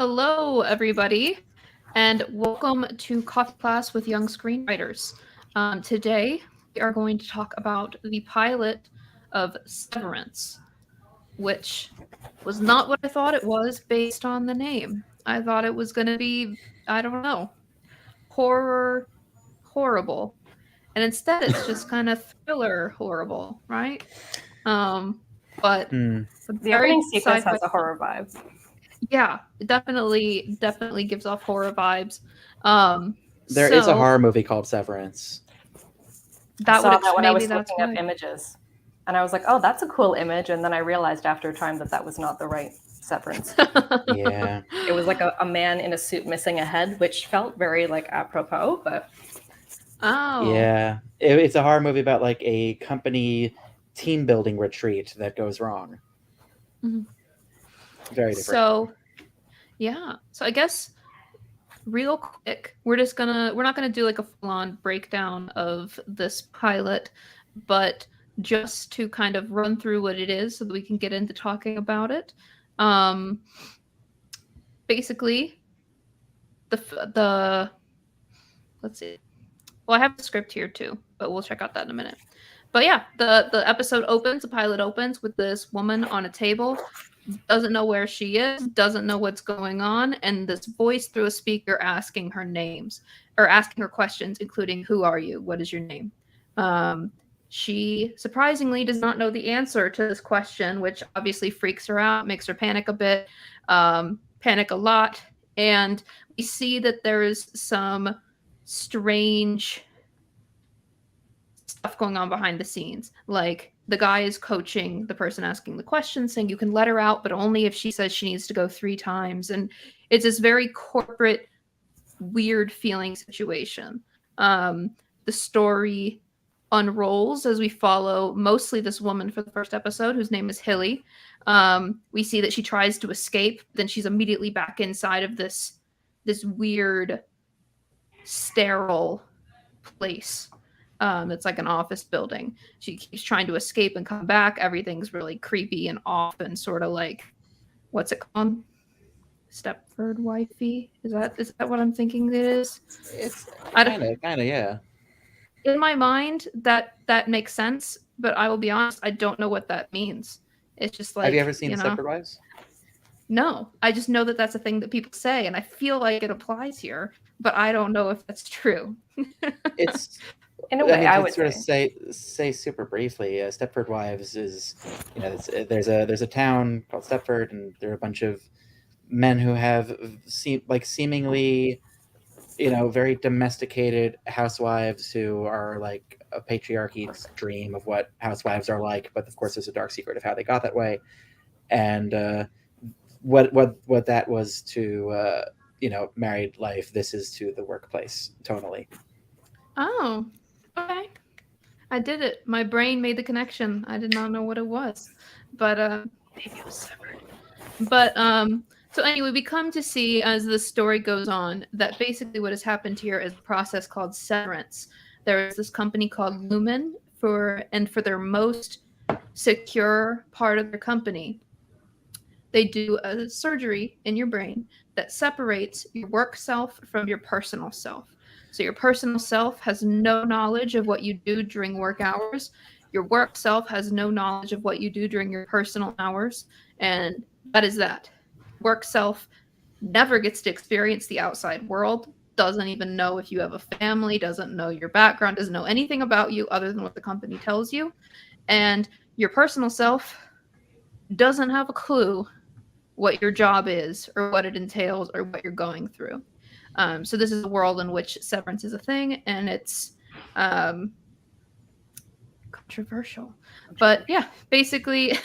Hello, everybody, and welcome to Coffee Class with Young Screenwriters. Today, we are going to talk about the pilot of Severance, which was not what I thought it was based on the name. I thought it was going to be, I don't know, horror, horrible. And instead, it's just kind of thriller, horrible, right? But Hmm. The opening sequence sci-fi. has a horror vibe. Yeah, it definitely gives off horror vibes. There is a horror movie called Severance. I saw that when I maybe was that's looking up why. images. And I was like, oh, that's a cool image. And then I realized after a time that that was not the right Severance. Yeah. It was like a man in a suit missing a head, which felt very like apropos, but Oh. Yeah. It's a horror movie about like a company team building retreat that goes wrong. Mhm. Very different. So, yeah. So I guess real quick, we're not gonna do like a full-on breakdown of this pilot, but just to kind of run through what it is so that we can get into talking about it. Basically, the let's see. Well, I have the script here too, but we'll check out that in a minute. But yeah, the episode opens, the pilot opens with this woman on a table, doesn't know where she is, doesn't know what's going on, and this voice through a speaker asking her names or asking her questions, including "Who are you? What is your name?" She surprisingly does not know the answer to this question, which obviously freaks her out, makes her panic a bit, panic a lot, and we see that there is some strange stuff going on behind the scenes. Like the guy is coaching the person asking the question, saying you can let her out, but only if she says she needs to go 3 times. And it's this very corporate, weird feeling situation. The story unrolls as we follow mostly this woman for the first episode, whose name is Hilly. We see that she tries to escape, then she's immediately back inside of this weird, sterile place. It's like an office building. She keeps trying to escape and come back. Everything's really creepy and off and sort of like, what's it called? Stepford wifey? Is that what I'm thinking it is? It's kind of, yeah. In my mind, that makes sense, but I will be honest, I don't know what that means. It's just like, Have you ever seen you know? Stepford Wives? No, I just know that that's a thing that people say, and I feel like it applies here, but I don't know if that's true. It's in a way, I to would sort say. of say super briefly, Stepford Wives is, there's a town called Stepford, and there are a bunch of men who have seemingly, very domesticated housewives who are like a patriarchy's dream of what housewives are like, but of course there's a dark secret of how they got that way, and what that was to married life, this is to the workplace tonally. Oh, okay. I did it. My brain made the connection. I did not know what it was, but maybe it was severed. But so anyway, we come to see as the story goes on that basically what has happened here is a process called severance. There is this company called Lumen for their most secure part of their company, they do a surgery in your brain that separates your work self from your personal self. So your personal self has no knowledge of what you do during work hours. Your work self has no knowledge of what you do during your personal hours. And that is that. Work self never gets to experience the outside world, doesn't even know if you have a family, doesn't know your background, doesn't know anything about you other than what the company tells you. And your personal self doesn't have a clue what your job is or what it entails or what you're going through. So this is a world in which severance is a thing, and it's controversial. But yeah, basically,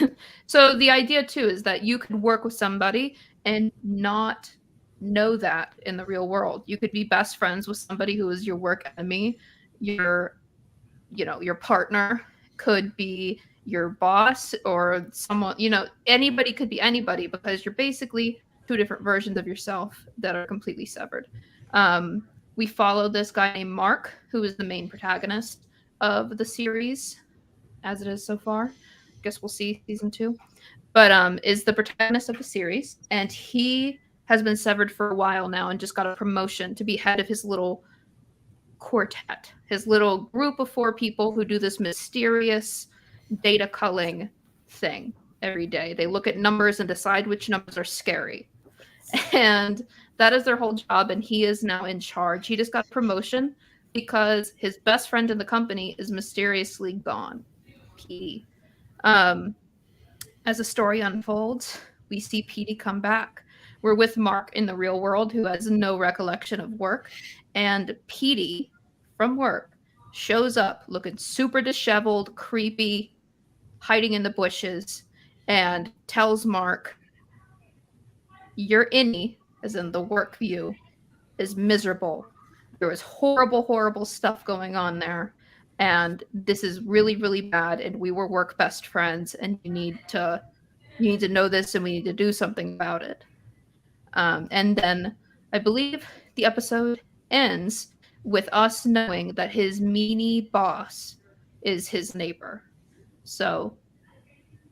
so the idea too is that you could work with somebody and not know that in the real world. You could be best friends with somebody who is your work enemy. Your partner could be your boss or someone, anybody could be anybody, because you're basically 2 different versions of yourself that are completely severed. We follow this guy named Mark, who is the main protagonist of the series as it is so far. I guess we'll see season 2. But is the protagonist of the series, and he has been severed for a while now and just got a promotion to be head of his little quartet, his little group of 4 people who do this mysterious data culling thing every day. They look at numbers and decide which numbers are scary. And that is their whole job, and he is now in charge. He just got a promotion because his best friend in the company is mysteriously gone. Petey. As the story unfolds, we see Petey come back. We're with Mark in the real world, who has no recollection of work, and Petey from work shows up looking super disheveled, creepy, hiding in the bushes, and tells Mark, your innie, as in the work view, is miserable. There was horrible, horrible stuff going on there. And this is really, really bad. And we were work best friends. And you need to know this, and we need to do something about it. And then I believe the episode ends with us knowing that his meanie boss is his neighbor. So,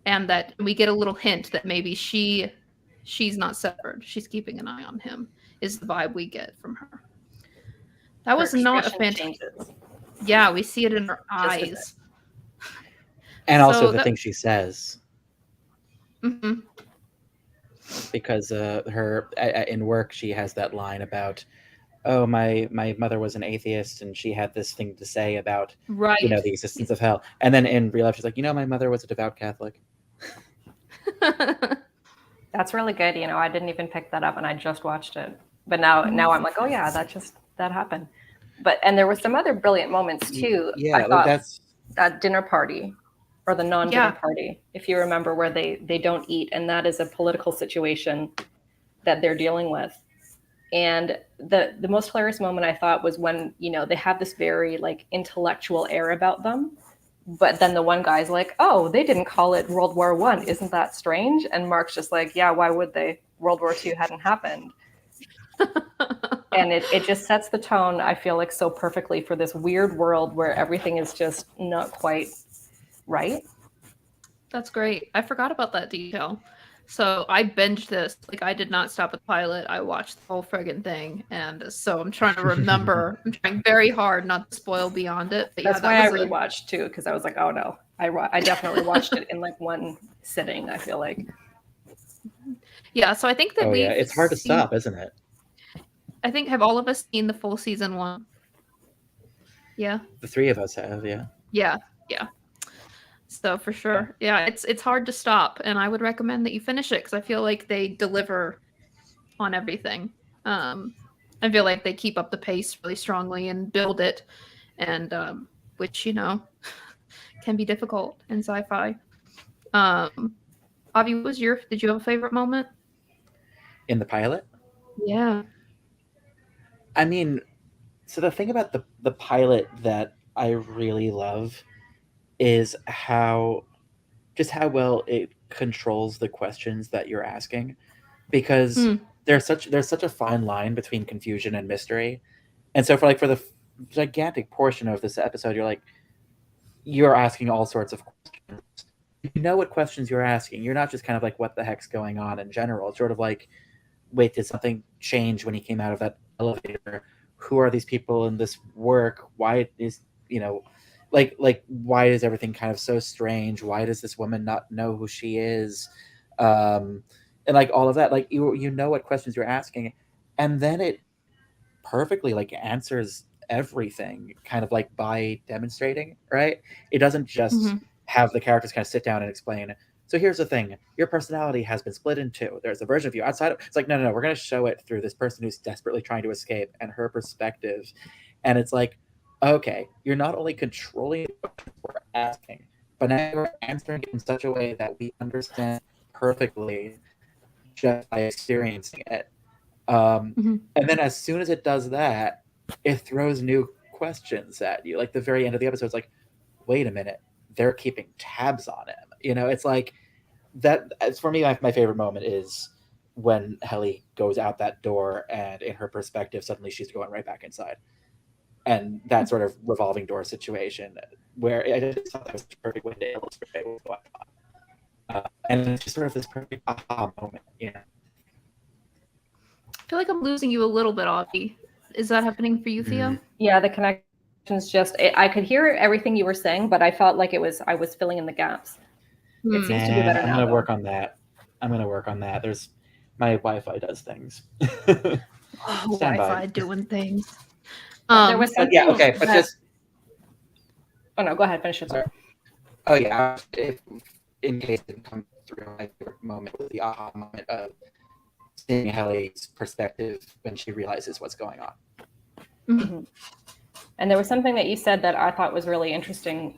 and that we get a little hint that maybe she's not severed. She's keeping an eye on him, is the vibe we get from her. That was not a fantastic. Yeah, we see it in her eyes. And also the thing she says. Mm-hmm. Because her in work, she has that line about, oh, my mother was an atheist and she had this thing to say about, you know, the existence of hell. And then in real life, she's like, you know, my mother was a devout Catholic. That's really good. You know, I didn't even pick that up, and I just watched it. But now I'm like, oh yeah, that happened. And there were some other brilliant moments too. Yeah, I thought that's that dinner party, or the non-dinner party, if you remember, where they don't eat, and that is a political situation that they're dealing with. And the most hilarious moment I thought was when, you know, they have this very like intellectual air about them, but then the one guy's like, oh, they didn't call it World War I. Isn't that strange? And Mark's just like, yeah, why would they? World War II hadn't happened. And it just sets the tone, I feel like, so perfectly for this weird world where everything is just not quite right. That's great. I forgot about that detail. So I binged this. Like, I did not stop at the pilot. I watched the whole friggin' thing. And so I'm trying to remember. I'm trying very hard not to spoil beyond it. But that's why I rewatched too, because I was like, oh no. I definitely watched it in like one sitting, I feel like. Yeah, so I think that it's hard to stop, isn't it? I think, have all of us seen the full season 1? Yeah. The 3 of us have, yeah. Yeah. So for sure, yeah, it's hard to stop, and I would recommend that you finish it because I feel like they deliver on everything. I feel like they keep up the pace really strongly and build it, and which, you know, can be difficult in sci-fi. Avi, did you have a favorite moment in the pilot? Yeah. I mean, so the thing about the pilot that I really love is how well it controls the questions that you're asking, because there's such a fine line between confusion and mystery. And so for the gigantic portion of this episode, you're asking all sorts of questions. You know what questions you're asking. You're not just kind of like, what the heck's going on in general. It's sort of like, wait, did something change when he came out of that elevator? Who are these people in this work? Why is, you know, why is everything kind of so strange? Why does this woman not know who she is? And like all of that, like you know what questions you're asking, and then it perfectly like answers everything kind of like by demonstrating, right? It doesn't just have the characters kind of sit down and explain, so here's the thing, your personality has been split in 2. There's a version of you outside of, it's like, no, we're going to show it through this person who's desperately trying to escape and her perspective. And it's like, okay, you're not only controlling what we're asking, but now you're answering it in such a way that we understand perfectly just by experiencing it. And then as soon as it does that, it throws new questions at you. Like the very end of the episode, it's like, wait a minute, they're keeping tabs on him. You know, it's like that. For me, my favorite moment is when Helly goes out that door, and in her perspective, suddenly she's going right back inside. And that sort of revolving door situation, where I just thought that was a perfect way to illustrate what's going on. And it's just sort of this perfect aha moment, you know. feel like I'm losing you a little bit, Avi. Is that happening for you, Theo? Yeah, the connection's just, I could hear everything you were saying, but I felt like I was filling in the gaps. It seems to be better I'm now. gonna work on that. There's my Wi-Fi does things. Stand by. Wi-Fi doing things. There was something. Yeah, okay, but just. Oh no, go ahead, finish it. Sorry. Oh yeah, in case it comes through, my favorite moment was the aha moment of seeing Helly's perspective when she realizes what's going on. Mm-hmm. And there was something that you said that I thought was really interesting.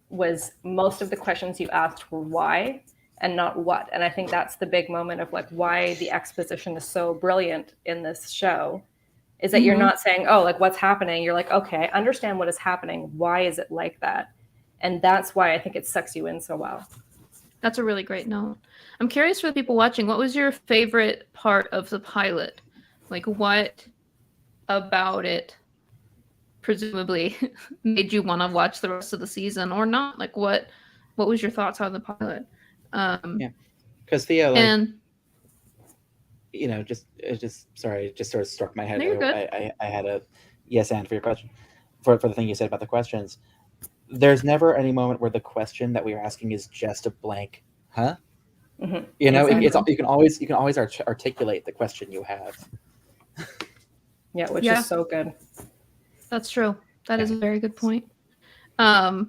Was most of the questions you asked were why and not what. And I think that's the big moment of like why the exposition is so brilliant in this show, is that you're not saying, oh, like what's happening. You're like, okay, I understand what is happening. Why is it like that? And that's why I think it sucks you in so well. That's a really great note. I'm curious for the people watching, what was your favorite part of the pilot? Like what about it presumably made you want to watch the rest of the season or not? Like what was your thoughts on the pilot? Yeah, because Theo, like, and just sorry, it just sort of struck my head. No, you're good. I had a yes and for your question, for the thing you said about the questions. There's never any moment where the question that we are asking is just a blank, huh? Mm-hmm. Exactly. You can always articulate the question you have. Yeah, which is so good. That's true. That is a very good point. Oh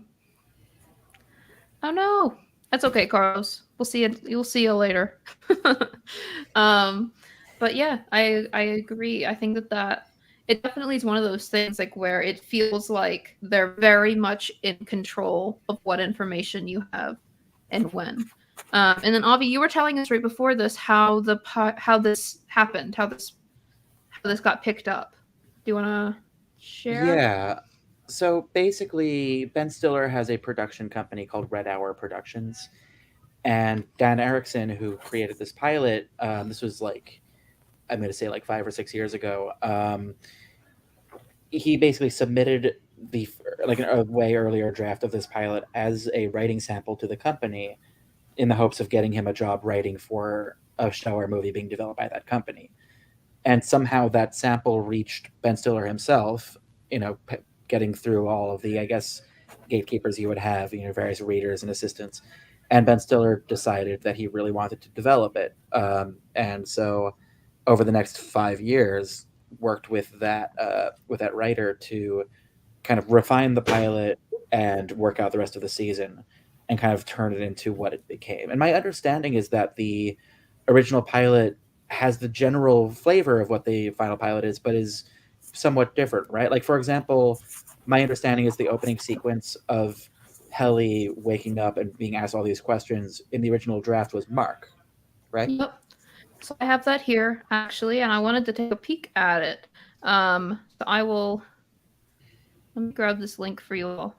no, that's okay, Carlos. We'll see it. You'll see you later. But yeah, I agree. I think that it definitely is one of those things like where it feels like they're very much in control of what information you have and when. And then Avi, you were telling us right before this how this happened, how this got picked up. Do you want to share? Yeah. So basically, Ben Stiller has a production company called Red Hour Productions, and Dan Erickson, who created this pilot, this was like, I'm going to say like 5 or 6 years ago. He basically submitted a way earlier draft of this pilot as a writing sample to the company, in the hopes of getting him a job writing for a show or movie being developed by that company. And somehow that sample reached Ben Stiller himself, getting through all of the, I guess, gatekeepers you would have, various readers and assistants. And Ben Stiller decided that he really wanted to develop it. And so over the next 5 years, worked with that writer to kind of refine the pilot and work out the rest of the season and kind of turn it into what it became. And my understanding is that the original pilot has the general flavor of what the final pilot is, but is somewhat different, right? Like, for example, my understanding is the opening sequence of Helly waking up and being asked all these questions in the original draft was Mark, right? Yep. So I have that here, actually, and I wanted to take a peek at it. So let me grab this link for you all.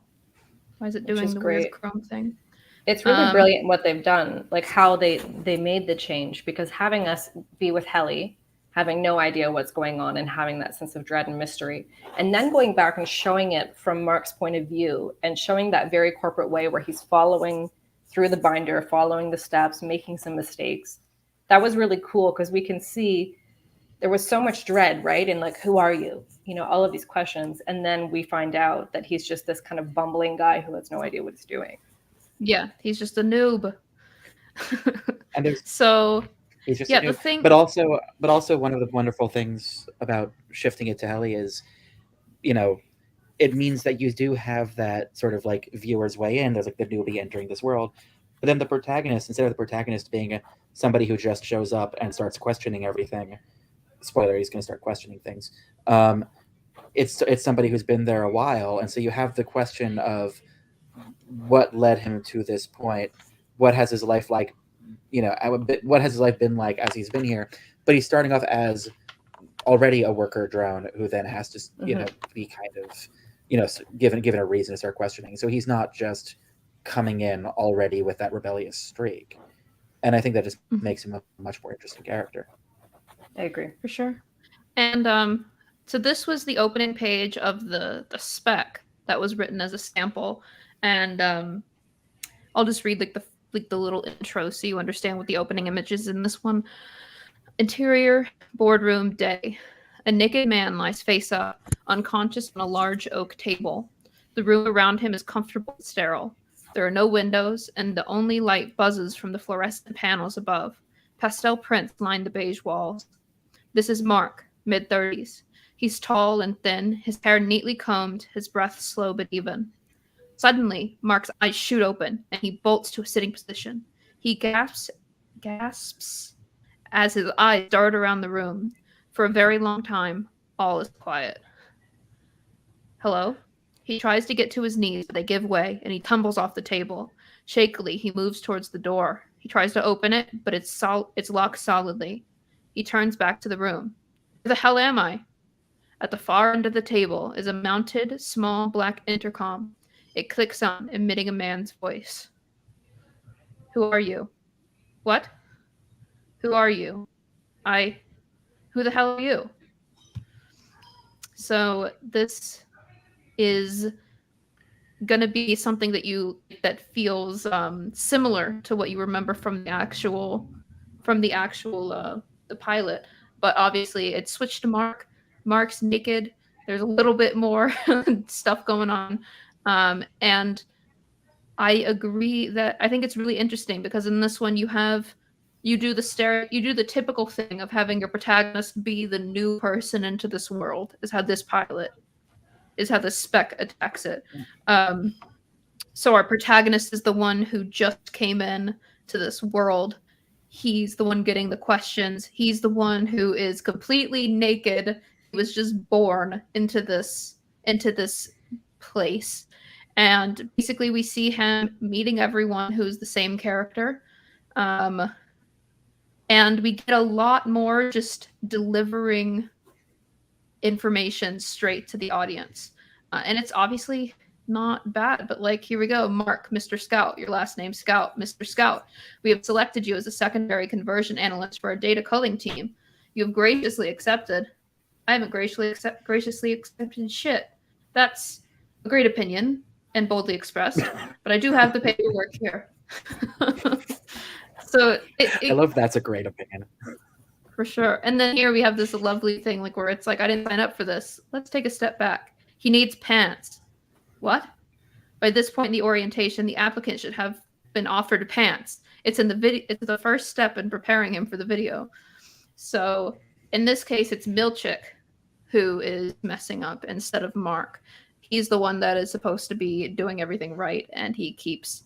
Why is it doing the weird Chrome thing? It's really brilliant what they've done, like how they made the change, because having us be with Helly, having no idea what's going on and having that sense of dread and mystery, and then going back and showing it from Mark's point of view and showing that very corporate way where he's following through the binder, following the steps, making some mistakes. That was really cool because we can see there was so much dread, right? And like, who are you? All of these questions. And then we find out that he's just this kind of bumbling guy who has no idea what he's doing. Yeah, he's just a noob. And so he's just the thing. But also one of the wonderful things about shifting it to Helly is, it means that you do have that sort of like viewer's way in. There's like the newbie entering this world. But then the protagonist, instead of the protagonist being somebody who just shows up and starts questioning everything, spoiler, he's going to start questioning things. It's somebody who's been there a while. And so you have the question of what led him to this point? What has his life like? What has his life been like as he's been here? But he's starting off as already a worker drone who then has to, be kind of, given a reason to start questioning. So he's not just coming in already with that rebellious streak. And I think that just makes him a much more interesting character. I agree. For sure. And so this was the opening page of the spec that was written as a sample. And I'll just read the little intro so you understand what the opening image is in this one. Interior boardroom day. A naked man lies face up, unconscious on a large oak table. The room around him is comfortable and sterile. There are no windows, and the only light buzzes from the fluorescent panels above. Pastel prints line the beige walls. This is Mark, mid-30s. He's tall and thin, his hair neatly combed, his breath slow but even. Suddenly, Mark's eyes shoot open, and he bolts to a sitting position. He gasps as his eyes dart around the room. For a very long time, all is quiet. Hello? He tries to get to his knees, but they give way, and he tumbles off the table. Shakily, he moves towards the door. He tries to open it, but it's locked solidly. He turns back to the room. Where the hell am I? At the far end of the table is a mounted, small black intercom. It clicks on, emitting a man's voice. Who are you? What? Who are you? Who the hell are you? So this is gonna be something that feels similar to what you remember from the actual the pilot, but obviously it's switched to Mark. Mark's naked. There's a little bit more stuff going on, and I agree that I think it's really interesting because in this one you do the typical thing of having your protagonist be the new person into this world. Is how this spec attacks it. So our protagonist is the one who just came in to this world. He's the one getting the questions. He's the one who is completely naked. He was just born into this place. And basically we see him meeting everyone who's the same character. And we get a lot more just delivering information straight to the audience. And it's obviously not bad, but like, here we go. Mark, Mr. Scout, your last name Scout, Mr. Scout. We have selected you as a secondary conversion analyst for our data culling team. You have graciously accepted. I haven't graciously accepted shit. That's a great opinion and boldly expressed, but I do have the paperwork here. So I love that's a great opinion. For sure. And then here we have this lovely thing like where it's like, I didn't sign up for this. Let's take a step back. He needs pants. What? By this point in the orientation, the applicant should have been offered pants. It's in the video. It's the first step in preparing him for the video. So in this case, it's Milchick who is messing up instead of Mark. He's the one that is supposed to be doing everything right, and he keeps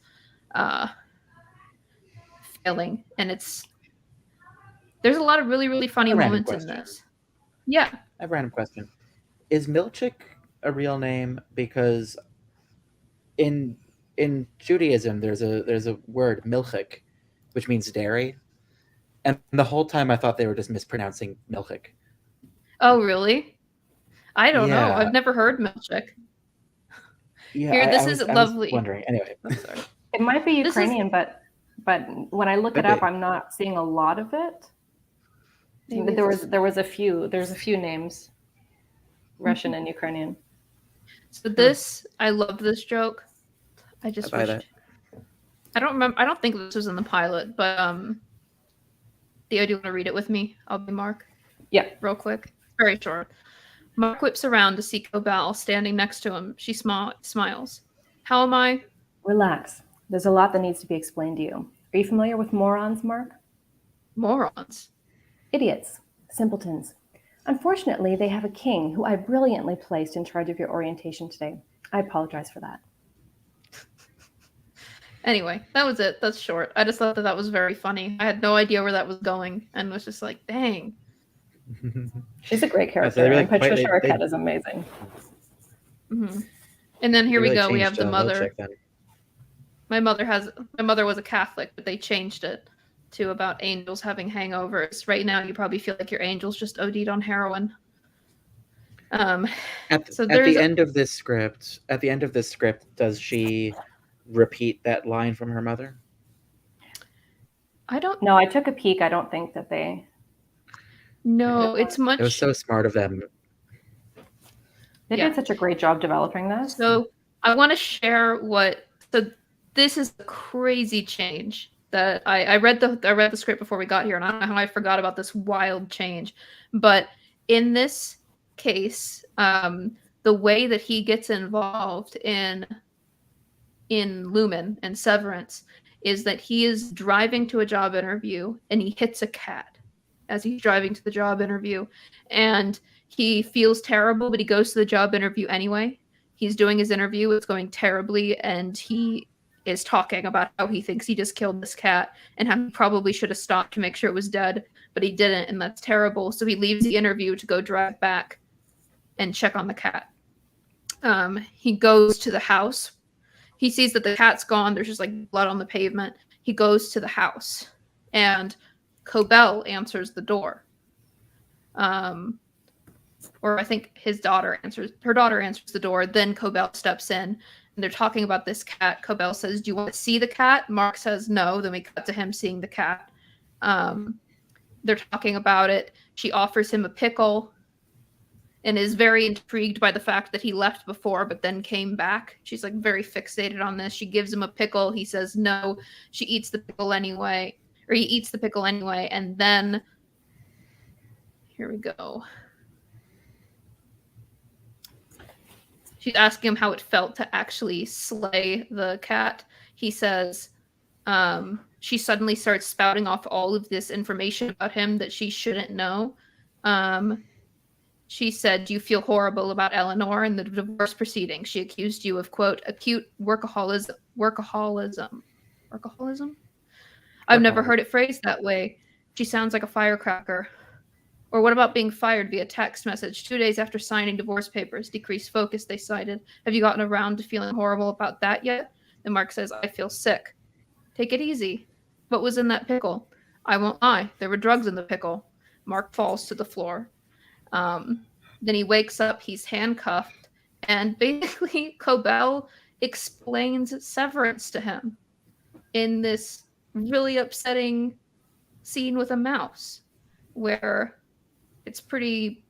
failing. And there's a lot of really, really funny moments in this. Yeah. I have a random question. Is Milchick a real name? Because in Judaism, there's a word milchik, which means dairy, and the whole time I thought they were just mispronouncing milchik. Oh, really? I don't know. I've never heard Milchick. Yeah, here, this I is was lovely. Wondering. Anyway, I'm sorry. It might be Ukrainian, but when I look it up, I'm not seeing a lot of it. Maybe there's a few names, Russian and Ukrainian. So this, I love this joke. I just wish. I don't remember. I don't think this was in the pilot, but Theo, do you want to read it with me? I'll be Mark. Yeah, real quick, very short. Mark whips around to see Cobal standing next to him. She smiles. How am I? Relax. There's a lot that needs to be explained to you. Are you familiar with morons, Mark? Morons? Idiots. Simpletons. Unfortunately, they have a king who I brilliantly placed in charge of your orientation today. I apologize for that. Anyway, that was it. That's short. I just thought that was very funny. I had no idea where that was going and was just like, dang. She's a great character. And Patricia Arquette is amazing. Mm-hmm. And then here we go. We have the mother. My mother was a Catholic, but they changed it to about angels having hangovers. Right now, you probably feel like your angels just OD'd on heroin. At the end of this script, does she repeat that line from her mother? I don't. No, I took a peek. I don't think that they. No, it's much. It was so smart of them. They did such a great job developing this. So I want to share So this is a crazy change that I read the script before we got here, and I don't know how I forgot about this wild change. But in this case, the way that he gets involved in Lumen and Severance is that he is driving to a job interview and he hits a cat as he's driving to the job interview, and he feels terrible, but he goes to the job interview anyway. He's doing his interview, it's going terribly, and he is talking about how he thinks he just killed this cat and how he probably should have stopped to make sure it was dead, but he didn't, and that's terrible. So he leaves the interview to go drive back and check on the cat. He goes to the house. He sees that the cat's gone. There's just like blood on the pavement. He goes to the house, and Cobell answers the door. Or I think her daughter answers the door. Then Cobell steps in, and they're talking about this cat. Cobell says, "Do you want to see the cat?" Mark says no. Then we cut to him seeing the cat. They're talking about it. She offers him a pickle and is very intrigued by the fact that he left before but then came back. She's like very fixated on this. She gives him a pickle. He says no. She eats the pickle anyway, or he eats the pickle anyway, and then here we go. She's asking him how it felt to actually slay the cat. He says she suddenly starts spouting off all of this information about him that she shouldn't know. She said, "Do you feel horrible about Eleanor and the divorce proceedings? She accused you of, quote, acute workaholism. I've never heard it phrased that way. She sounds like a firecracker. Or what about being fired via text message 2 days after signing divorce papers? Decreased focus, they cited. Have you gotten around to feeling horrible about that yet?" And Mark says, "I feel sick." "Take it easy. What was in that pickle?" "I won't lie. There were drugs in the pickle." Mark falls to the floor. Then he wakes up, he's handcuffed, and basically Cobell explains Severance to him in this really upsetting scene with a mouse, where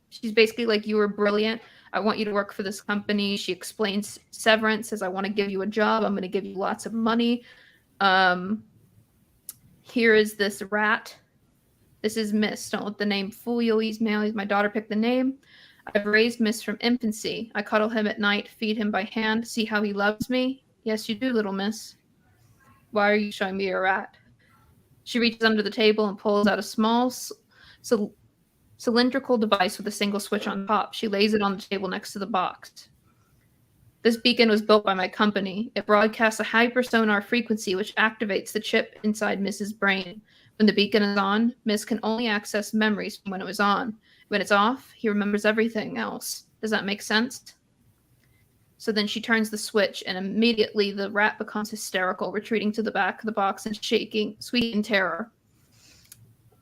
she's basically like, "You were brilliant. I want you to work for this company." She explains Severance, says, "I want to give you a job. I'm going to give you lots of money. Here is this rat. This is Miss. Don't let the name fool you. He's my daughter picked the name. I've raised Miss from infancy. I cuddle him at night, feed him by hand. See how he loves me? Yes, you do, little miss. Why are you showing me a rat?" She reaches under the table and pulls out a small cylindrical device with a single switch on top. She lays it on the table next to the box. "This beacon was built by my company. It broadcasts a hypersonar frequency which activates the chip inside Miss's brain. When the beacon is on, Miss can only access memories from when it was on. When it's off, he remembers everything else. Does that make sense?" So then she turns the switch, and immediately the rat becomes hysterical, retreating to the back of the box and squeaking in terror.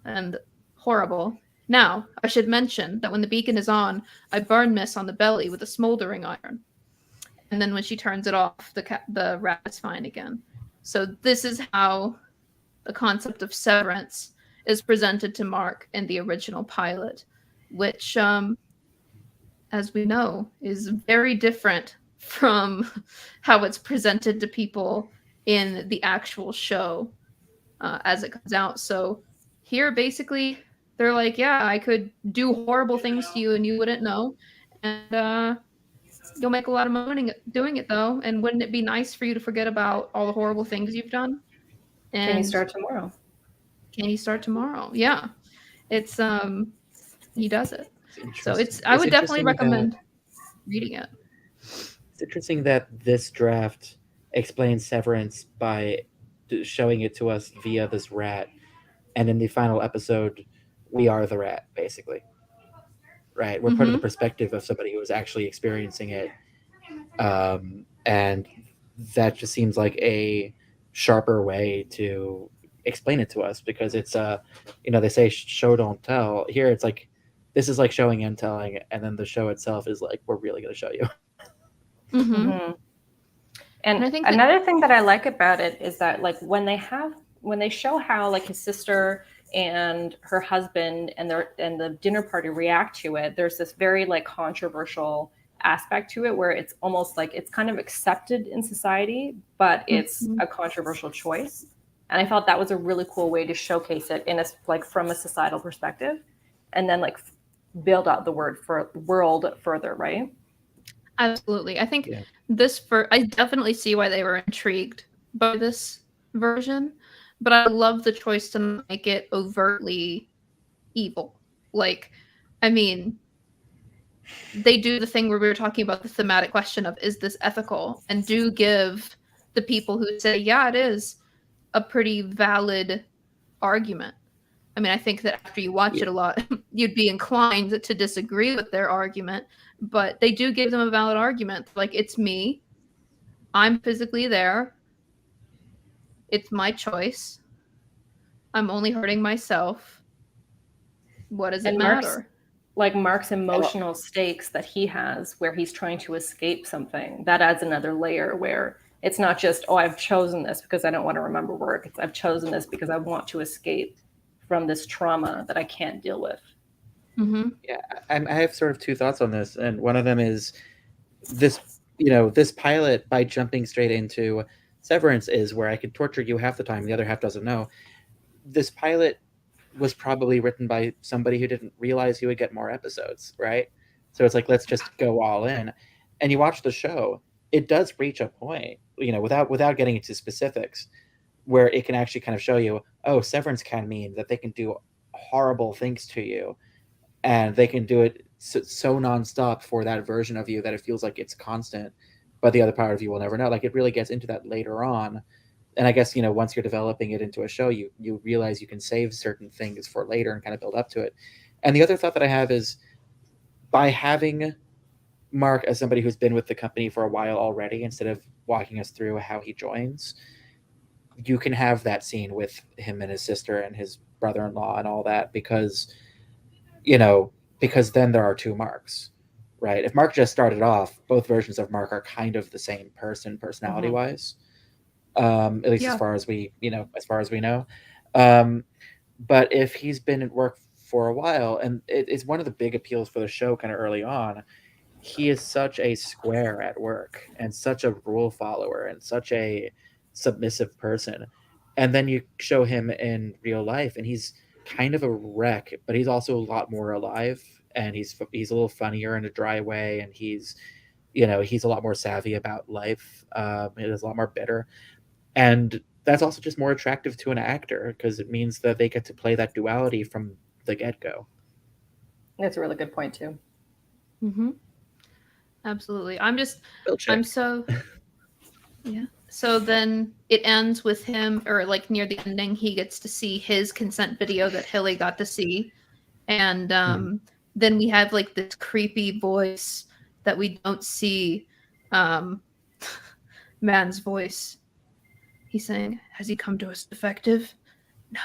And horrible. Now, I should mention that when the beacon is on, I burn Miss on the belly with a smoldering iron. And then when she turns it off, the rat is fine again. So this is how the concept of Severance is presented to Mark in the original pilot, which, as we know, is very different from how it's presented to people in the actual show as it comes out. So here, basically, they're like, "Yeah, I could do horrible things to you and you wouldn't know. And you'll make a lot of money doing it, though. And wouldn't it be nice for you to forget about all the horrible things you've done? And Can you start tomorrow? Can you start tomorrow?" Yeah. It's he does it. So I would definitely recommend reading it. It's interesting that this draft explains Severance by showing it to us via this rat, and in the final episode, we are the rat, basically. Right? We're part of the perspective of somebody who is actually experiencing it, and that just seems like a sharper way to explain it to us, because it's they say show don't tell. Here it's like, this is like showing and telling, and then the show itself is like, we're really going to show you. And I think another thing that I like about it is that, like, when they show how, like, his sister and her husband and the dinner party react to it, there's this very, like, controversial aspect to it where it's almost like it's kind of accepted in society, but it's a controversial choice. And I felt that was a really cool way to showcase it in a, like, from a societal perspective, and then like build out the world further, right? Absolutely. I think I definitely see why they were intrigued by this version, but I love the choice to make it overtly evil. Like, I mean, they do the thing where we were talking about the thematic question of, is this ethical? And do give the people who say, yeah, it is, a pretty valid argument. I mean, I think that after you watch it a lot, you'd be inclined to disagree with their argument, but they do give them a valid argument. Like, it's me. I'm physically there. It's my choice. I'm only hurting myself. What does it matter? Mark's emotional stakes that he has where he's trying to escape something, that adds another layer where it's not just, oh, I've chosen this because I don't want to remember work. It's, I've chosen this because I want to escape from this trauma that I can't deal with. Mm-hmm. Yeah, I have sort of two thoughts on this, and one of them is this, this pilot, by jumping straight into Severance, is where I could torture you half the time, the other half doesn't know. This pilot was probably written by somebody who didn't realize he would get more episodes, right? So it's like, let's just go all in. And you watch the show, it does reach a point, without getting into specifics, where it can actually kind of show you, oh, Severance can mean that they can do horrible things to you, and they can do it so nonstop for that version of you that it feels like it's constant, but the other part of you will never know. Like, it really gets into that later on. And I guess, once you're developing it into a show, you realize you can save certain things for later and kind of build up to it. And the other thought that I have is, by having Mark as somebody who's been with the company for a while already, instead of walking us through how he joins, you can have that scene with him and his sister and his brother-in-law and all that, because then there are two Marks, right? If Mark just started off, both versions of Mark are kind of the same person, personality-wise. At least as far as we know. But if he's been at work for a while, and it's one of the big appeals for the show kind of early on, he is such a square at work and such a rule follower and such a submissive person. And then you show him in real life and he's kind of a wreck, but he's also a lot more alive, and he's a little funnier in a dry way, and he's a lot more savvy about life. He's a lot more bitter. And that's also just more attractive to an actor, because it means that they get to play that duality from the get-go. That's a really good point too. Mm-hmm. Absolutely. I'm so yeah. So then it ends with him, or like near the ending, he gets to see his consent video that Hilly got to see. And then we have like this creepy voice that we don't see man's voice. He's saying, has he come to us defective? No.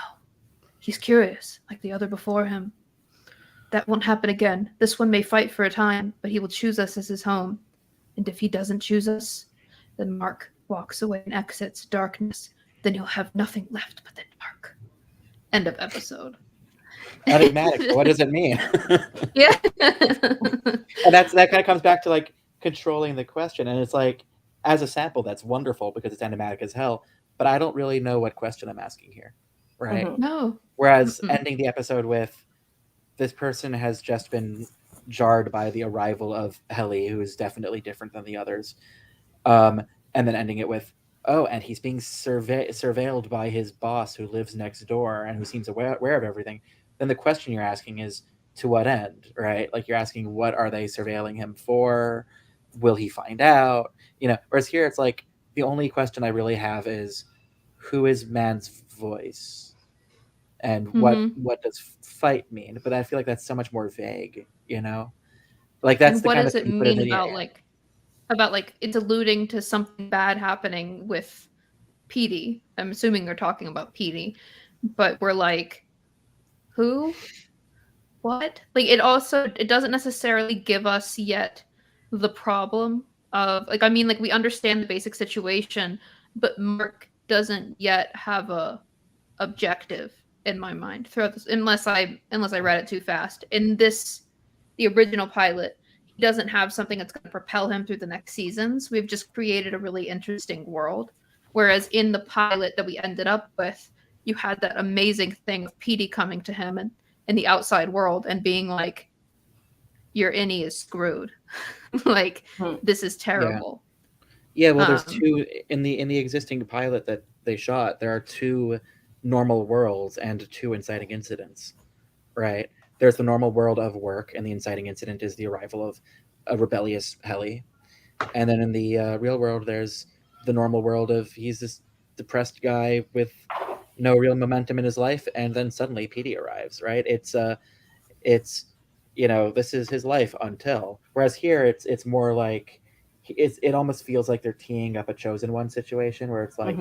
He's curious, like the other before him. That won't happen again. This one may fight for a time, but he will choose us as his home. And if he doesn't choose us, then Mark walks away and exits darkness. Then he'll have nothing left but the dark. End of episode. Enigmatic. What does it mean? Yeah. And that kind of comes back to like controlling the question. And it's like, as a sample, that's wonderful because it's enigmatic as hell, but I don't really know what question I'm asking here, right? Mm-hmm. No. Whereas ending the episode with, this person has just been jarred by the arrival of Helly, who is definitely different than the others, and then ending it with, oh, and he's being surveilled by his boss who lives next door and who seems aware of everything. Then the question you're asking is, to what end, right? Like, you're asking, what are they surveilling him for? Will he find out? Whereas here it's like, the only question I really have is, who is man's voice? And what does fight mean? But I feel like that's so much more vague, Like, that's and the what kind does of it thing you put in mean the about like it's alluding to something bad happening with Petey? I'm assuming they're talking about Petey, but we're like, who? What? Like, it doesn't necessarily give us yet the problem of, like, I mean, like, we understand the basic situation, but Mark doesn't yet have a objective in my mind throughout this, unless I read it too fast. In the original pilot, he doesn't have something that's going to propel him through the next seasons. We've just created a really interesting world. Whereas in the pilot that we ended up with, you had that amazing thing of Petey coming to him and in the outside world and being like, your innie is screwed. Like, this is terrible. Yeah, well, there's two in the existing pilot that they shot. There are two normal worlds and two inciting incidents, right? There's the normal world of work, and the inciting incident is the arrival of a rebellious Heli. And then in the real world, there's the normal world of he's this depressed guy with no real momentum in his life, and then suddenly Petey arrives, right? It's this is his life until. Whereas here, it's more like it almost feels like they're teeing up a chosen one situation where it's like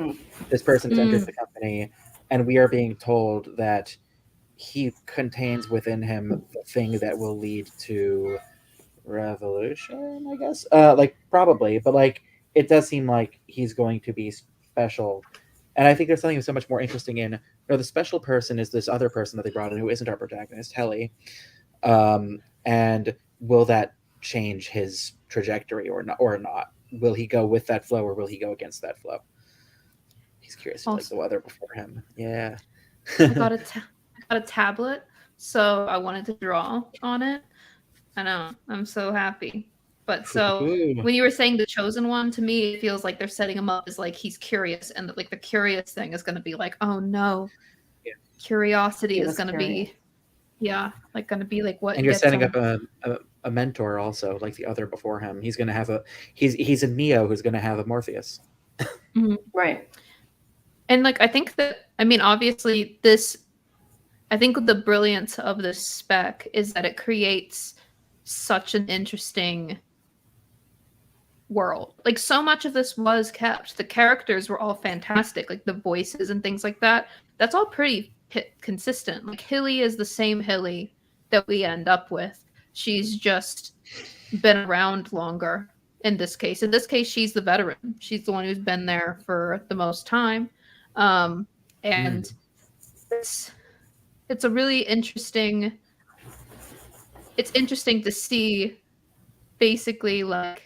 this person has entered the company, and we are being told that he contains within him the thing that will lead to revolution, I guess. Like probably, but like it does seem like he's going to be special. And I think there's something so much more interesting in, the special person is this other person that they brought in who isn't our protagonist, Heli. And will that change his trajectory or not? Will he go with that flow or will he go against that flow? He's curious, like the weather before him. Yeah. I got a tablet, so I wanted to draw on it. I know, I'm so happy. But so when you were saying the chosen one, to me, it feels like they're setting him up as like he's curious, and like the curious thing is going to be like, oh no, curiosity is going to be, like going to be like what. And you're setting up a mentor also, like the other before him. He's going to have he's a Neo who's going to have a Morpheus. Right. And like I think that, I mean, obviously I think the brilliance of this spec is that it creates such an interesting world. Like so much of this was kept. The characters were all fantastic, like the voices and things like that. That's all pretty consistent. Like Hilly is the same Hilly that we end up with. She's just been around longer in this case. In this case, she's the veteran. She's the one who's been there for the most time. And it's a really interesting, it's interesting to see basically like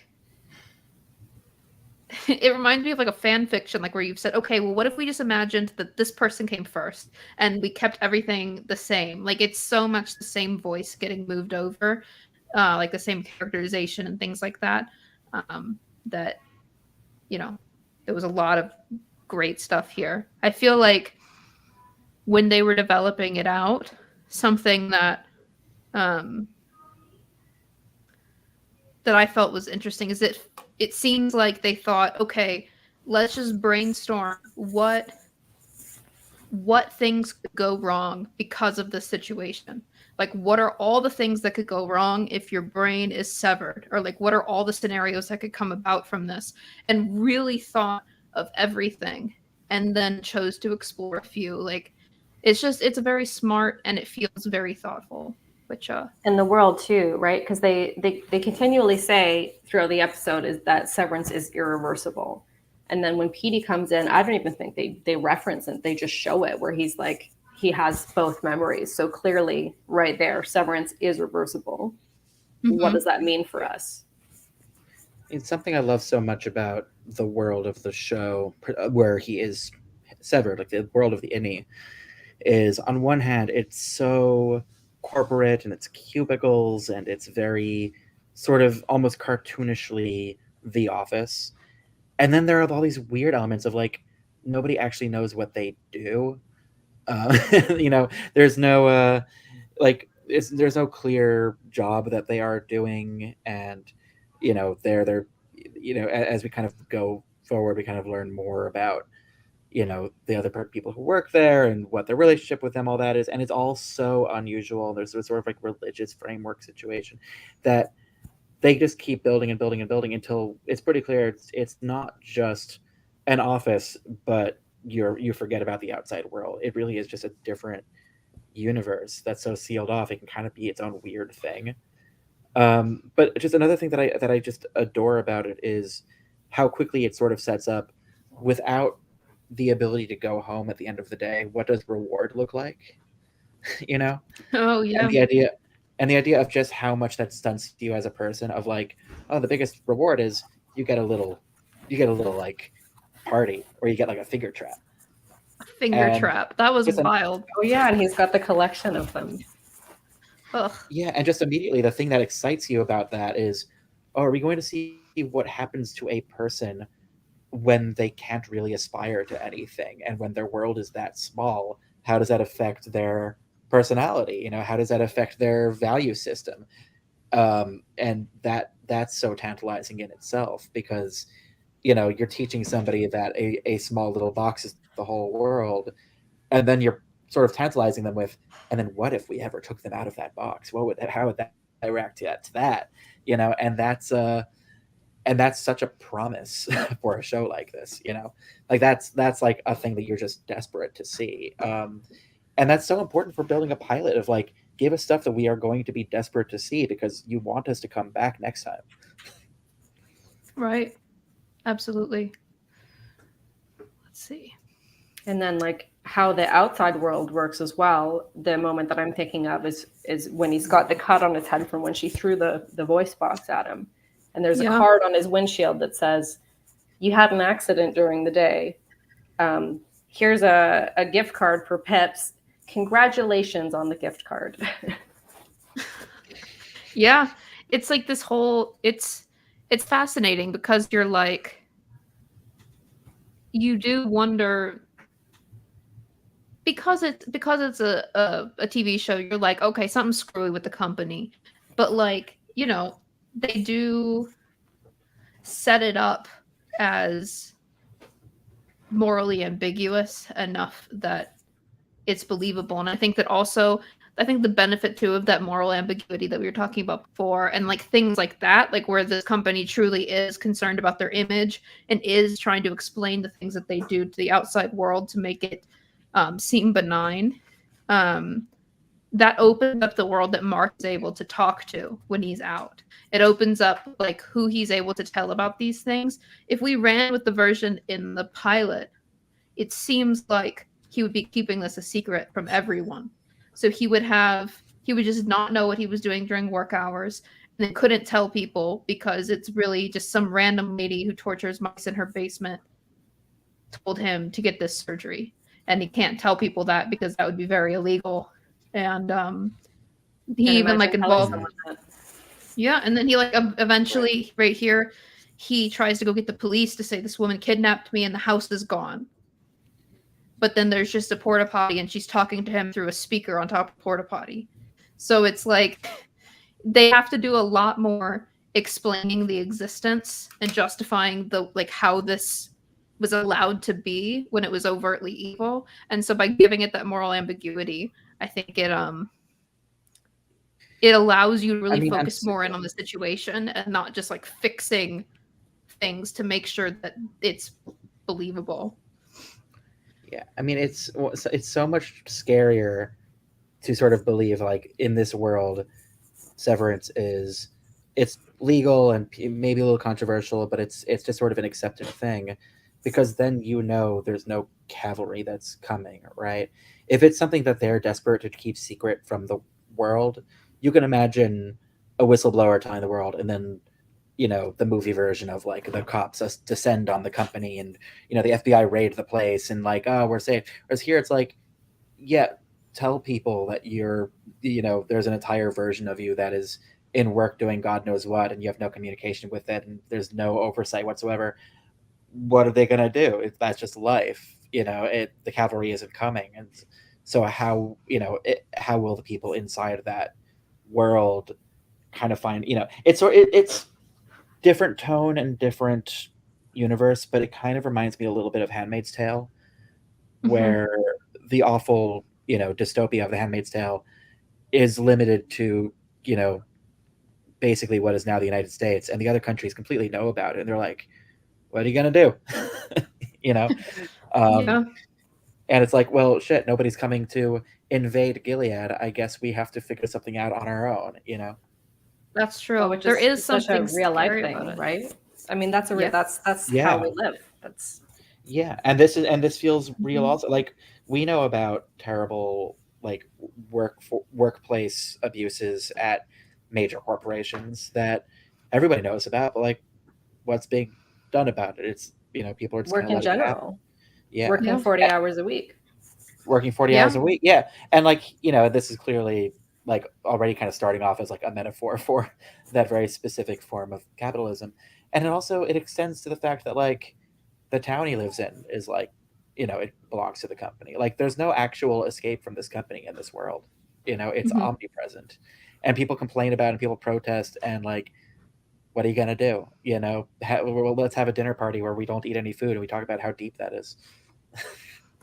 it reminds me of like a fan fiction, like where you've said, okay, well, what if we just imagined that this person came first and we kept everything the same? Like it's so much the same voice getting moved over, like the same characterization and things like that. That, there was a lot of great stuff here. I feel like when they were developing it out, something that that I felt was interesting is that it seems like they thought, okay, let's just brainstorm what things could go wrong because of this situation. Like, what are all the things that could go wrong if your brain is severed? Or like, what are all the scenarios that could come about from this? And really thought of everything and then chose to explore a few. Like, it's a very smart and it feels very thoughtful. Which in the world too, right? Because they continually say throughout the episode is that Severance is irreversible. And then when Petey comes in, I don't even think they reference it. They just show it where he's like, he has both memories. So clearly right there, Severance is reversible. What does that mean for us? It's something I love so much about the world of the show where he is severed, like the world of the innie, is on one hand, it's so corporate and it's cubicles and it's very sort of almost cartoonishly The Office. And then there are all these weird elements of like nobody actually knows what they do. There's no there's no clear job that they are doing, and they're as we kind of go forward, we kind of learn more about the other people who work there and what their relationship with them, all that is. And it's all so unusual. There's a sort of like religious framework situation that they just keep building and building and building until it's pretty clear it's not just an office, but you forget about the outside world. It really is just a different universe that's so sealed off. It can kind of be its own weird thing. But just another thing that I just adore about it is how quickly it sort of sets up without the ability to go home at the end of the day. What does reward look like? Oh yeah. And the idea of just how much that stunts you as a person, of like, oh, the biggest reward is you get a little like party where you get like a finger trap. Finger And trap. That was just wild. Oh yeah, and he's got the collection of them. Ugh. yeah, and just immediately the thing that excites you about that is, oh, are we going to see what happens to a person when they can't really aspire to anything, and when their world is that small? How does that affect their personality? You know, how does that affect their value system? And that's so tantalizing in itself, because you know, you're teaching somebody that a small little box is the whole world, and then you're sort of tantalizing them with, and then what if we ever took them out of that box? How would that react to that? You know, and that's such a promise for a show like this. You know, like that's like a thing that you're just desperate to see. And that's so important for building a pilot of like, give us stuff that we are going to be desperate to see because you want us to come back next time. Right. Absolutely. Let's see. And then like how the outside world works as well. The moment that I'm thinking of is when he's got the cut on his head from when she threw the voice box at him. And there's a card on his windshield that says, "You had an accident during the day. Here's a gift card for Peps. Congratulations on the gift card." Yeah. It's like this whole it's fascinating because you're like, you do wonder, because it's a TV show, you're like, okay, something's screwy with the company. But like, you know, they do set it up as morally ambiguous enough that it's believable. And I think that also, I think the benefit too of that moral ambiguity that we were talking about before, and like things like that, like where this company truly is concerned about their image and is trying to explain the things that they do to the outside world to make it seem benign, that opens up the world that Mark is able to talk to when he's out. It opens up like who he's able to tell about these things. If we ran with the version in the pilot, it seems like he would be keeping this a secret from everyone. So he would just not know what he was doing during work hours, and then couldn't tell people because it's really just some random lady who tortures mice in her basement told him to get this surgery. And he can't tell people that because that would be very illegal. And he even like involved. Yeah, and then he like eventually right here, he tries to go get the police to say this woman kidnapped me and the house is gone. But then there's just a porta potty and she's talking to him through a speaker on top of porta potty. So it's like they have to do a lot more explaining the existence and justifying the like how this was allowed to be when it was overtly evil. And so by giving it that moral ambiguity, I think it allows you to really focus more in on the situation and not just like fixing things to make sure that it's believable. Yeah, I mean, it's so much scarier to sort of believe like in this world, Severance it's legal and maybe a little controversial, but it's just sort of an accepted thing, because then you know there's no cavalry that's coming, right? If it's something that they're desperate to keep secret from the world, you can imagine a whistleblower telling the world, and then you know the movie version of like the cops descend on the company, and you know the FBI raid the place, and like, oh, we're safe. Whereas here it's like, yeah, tell people that you're, you know, there's an entire version of you that is in work doing God knows what, and you have no communication with it, and there's no oversight whatsoever. What are they going to do? That's just life, you know. The cavalry isn't coming, and so how, you know, how will the people inside that world kind of find, you know, it's different tone and different universe, but it kind of reminds me a little bit of Handmaid's Tale, where the awful, you know, dystopia of the Handmaid's Tale is limited to, you know, basically what is now the United States, and the other countries completely know about it, and they're like, what are you gonna do? You know. Yeah. And it's like, well, shit, nobody's coming to invade Gilead. I guess we have to figure something out on our own, you know. That's true. Oh, There is something such a real life scary thing, about it. right? I mean, that's Yeah. that's Yeah. how we live. That's Yeah, and this feels real also. Like, we know about terrible like workplace abuses at major corporations that everybody knows about, but like, what's being done about it? It's, people are just Work gonna in let it happen. general. Yeah, Working Yeah. 40 hours a week. working 40 Yeah. hours a week. Yeah, and like this is clearly like already kind of starting off as like a metaphor for that very specific form of capitalism, and it extends to the fact that like the town he lives in is like it belongs to the company. Like there's no actual escape from this company in this world. It's Mhm. omnipresent, and people complain about it and people protest, and like what are you gonna do? Well, let's have a dinner party where we don't eat any food and we talk about how deep that is.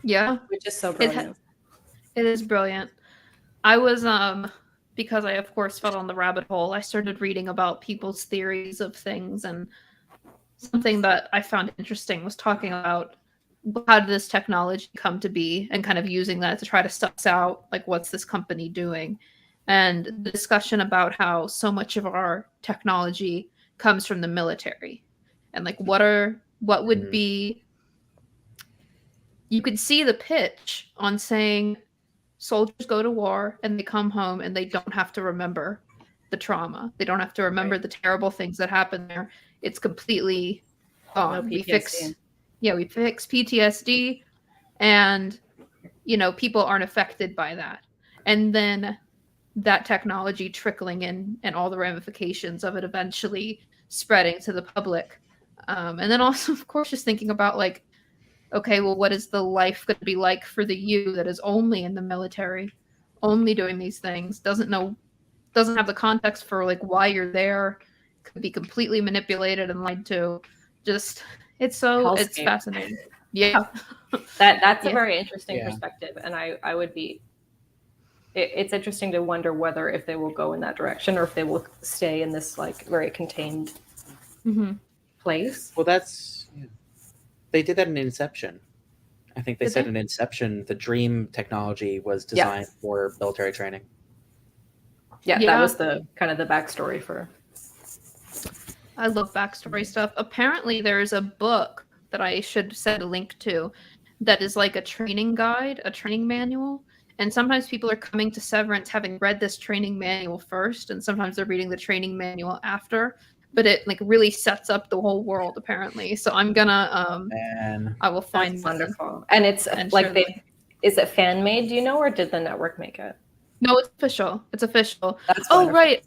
Yeah. Which is so It brilliant. It is brilliant. I was because I of course fell on the rabbit hole. I started reading about people's theories of things, and something that I found interesting was talking about how did this technology come to be, and kind of using that to try to suss out like what's this company doing, and the discussion about how so much of our technology comes from the military, and like what would be, you could see the pitch on saying soldiers go to war and they come home and they don't have to remember the trauma. They don't have to remember the terrible things that happened there. It's completely gone. No We PTSD. fix PTSD, and people aren't affected by that. And then that technology trickling in and all the ramifications of it eventually spreading to the public. And then also, of course, just thinking about like, okay, well, what is the life going to be like for the you that is only in the military, only doing these things, doesn't have the context for like why you're there, could be completely manipulated and lied to. Just it's Hellscape. fascinating. Yeah. That's a Yeah. very interesting Yeah. perspective, and I would be. It's interesting to wonder whether if they will go in that direction or if they will stay in this like very contained place. Well, they did that in Inception. I think they said in Inception the dream technology was designed for military training. Yeah, Yeah. that was the kind of the backstory for. I love backstory stuff. Apparently, there's a book that I should send a link to that is like a training guide, a training manual. And sometimes people are coming to Severance having read this training manual first, and sometimes they're reading the training manual after. But it like really sets up the whole world, apparently. So I'm gonna Man, I will find That's wonderful, and it's and like share the link. is it fan made? Do you know, or did the network make it? No, it's official. It's official. That's Oh, wonderful. right.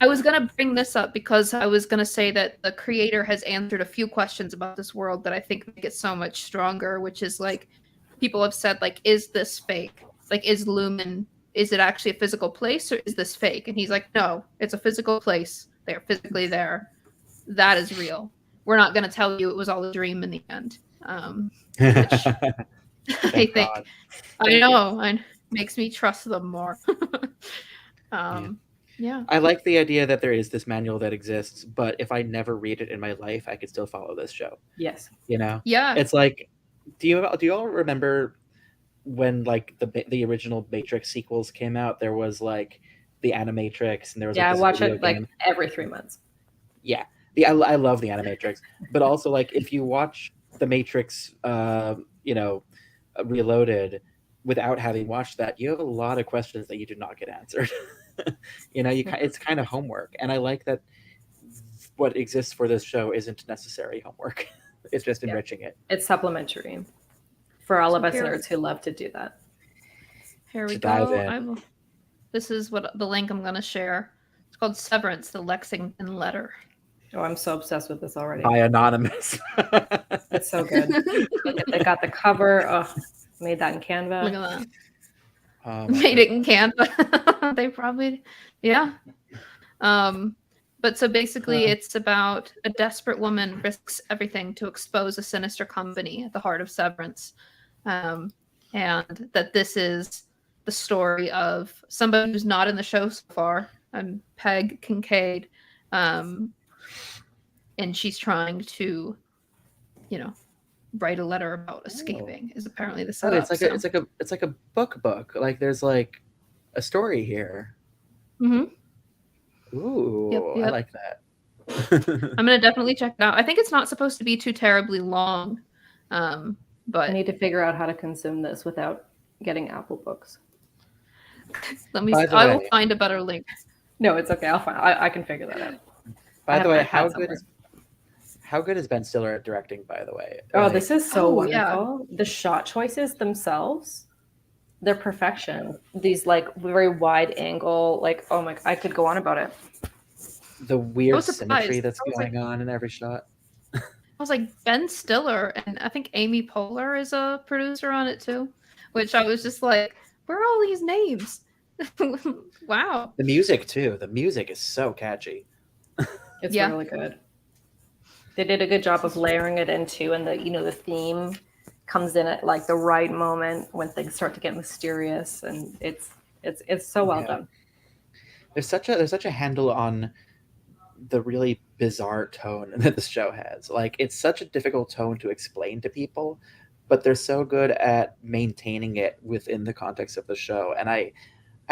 I was going to bring this up because I was going to say that the creator has answered a few questions about this world that I think make it so much stronger, which is like people have said, like, is this fake? Like, is Lumen, is it actually a physical place or is this fake? And he's like, no, it's a physical place. They're physically there. That is real. We're not going to tell you it was all a dream in the end. Which I think, God. I know, it makes me trust them more. Yeah. I like the idea that there is this manual that exists, but if I never read it in my life, I could still follow this show. Yes. Yeah. It's like, do you all remember when like the original Matrix sequels came out? There was like the Animatrix, and there was I this watch video it like game. every 3 months. Yeah, I love the Animatrix, but also like if you watch the Matrix, Reloaded without having watched that, you have a lot of questions that you do not get answered. It's kind of homework, and I like that what exists for this show isn't necessary homework. It's just enriching it. It's supplementary for all of us here- nerds who love to do that. Here we To dive go. in. This is what the link I'm going to share. It's called Severance, the Lexington Letter. Oh, I'm so obsessed with this already. By Anonymous. It's so good. They got the cover. Oh, made that in Canva. Look at that. Oh, Made it in Canva. They probably, yeah. But so basically, it's about a desperate woman risks everything to expose a sinister company at the heart of Severance, and that this is the story of somebody who's not in the show so far. Peg Kincaid, and she's trying to, write a letter about escaping. Is apparently the setup. It's like a book. Like there's like a story here. Mm-hmm. Ooh, Yep. I like that. I'm gonna definitely check it out. I think it's not supposed to be too terribly long, I but need to figure out how to consume this without getting Apple Books. let me. By the I way- will find a better link. No, it's okay. I'll find. I can figure that out. By the way, how How good is Ben Stiller at directing, by the way? Oh, Like, this is so Oh, yeah. wonderful. The shot choices themselves, they're perfection. These like very wide angle, like, oh my, I could go on about it. the weird was symmetry surprised. that's I was like- going on in every shot. I was like, Ben Stiller, and I think Amy Poehler is a producer on it too, which I was just like, where are all these names? Wow. The music too. The music is so catchy. It's Yeah. really good. They did a good job of layering it into, and the theme comes in at like the right moment when things start to get mysterious, and it's so well Yeah. done. There's such a handle on the really bizarre tone that the show has. Like, it's such a difficult tone to explain to people, but they're so good at maintaining it within the context of the show. And I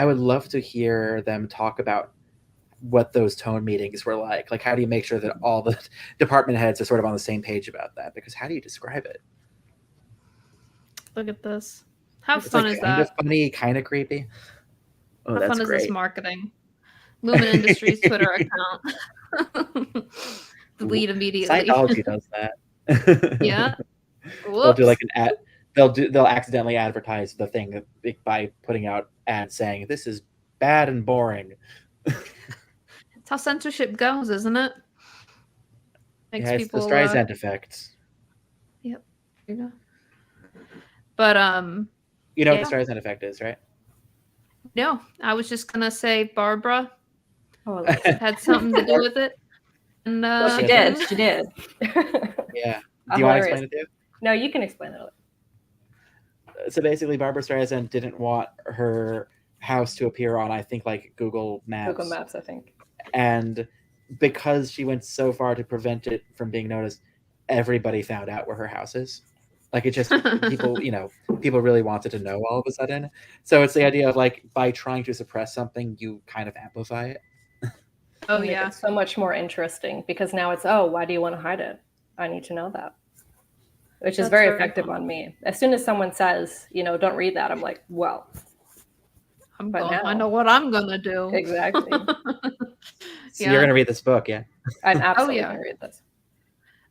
would love to hear them talk about what those tone meetings were like. Like, how do you make sure that all the department heads are sort of on the same page about that? Because how do you describe it? Look at this. How It's fun like is kind that? of funny, kind of creepy. Oh, How that's fun is this great. marketing? Lumen Industries Twitter account. Delete immediately. Scientology does that. Yeah. They'll do like Whoops. an ad. They'll accidentally advertise the thing by putting out ads saying this is bad and boring. It's how censorship goes, isn't it? Makes Yeah, it's people. the Streisand effect. Yep. You know. But You know yeah. what the Streisand effect is, right? No, I was just gonna say Barbara Oh, had something to do with it. And well, she did. She did. Yeah. Do you want to explain it too? No, you can explain it. So basically, Barbara Streisand didn't want her house to appear on, I think, like Google Maps. Google Maps, I think. And because she went so far to prevent it from being noticed, everybody found out where her house is. Like, it just people really wanted to know all of a sudden. So it's the idea of like, by trying to suppress something, you kind of amplify it. Oh yeah. It's so much more interesting because now it's, oh, why do you want to hide it? I need to know that. Which is That's very very effective fun. on me. As soon as someone says, don't read that, I'm like, well, I know what I'm gonna do. exactly. So Yeah. you're gonna read this book, yeah? I'm absolutely yeah. going to read this.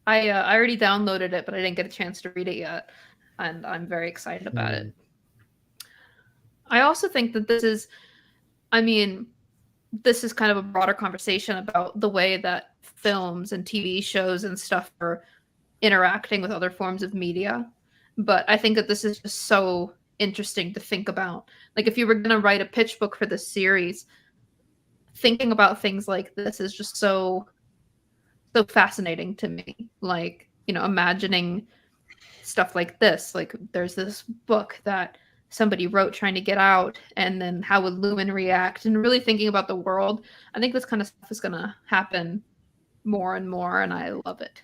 I already downloaded it, but I didn't get a chance to read it yet, and I'm very excited about it. I also think that this is kind of a broader conversation about the way that films and TV shows and stuff are interacting with other forms of media. But I think that this is just so interesting to think about. Like, if you were going to write a pitch book for this series, thinking about things like this is just so fascinating to me. Like, imagining stuff like this. Like, there's this book that somebody wrote trying to get out, and then how would Lumen react, and really thinking about the world. I think this kind of stuff is going to happen more and more, and I love it.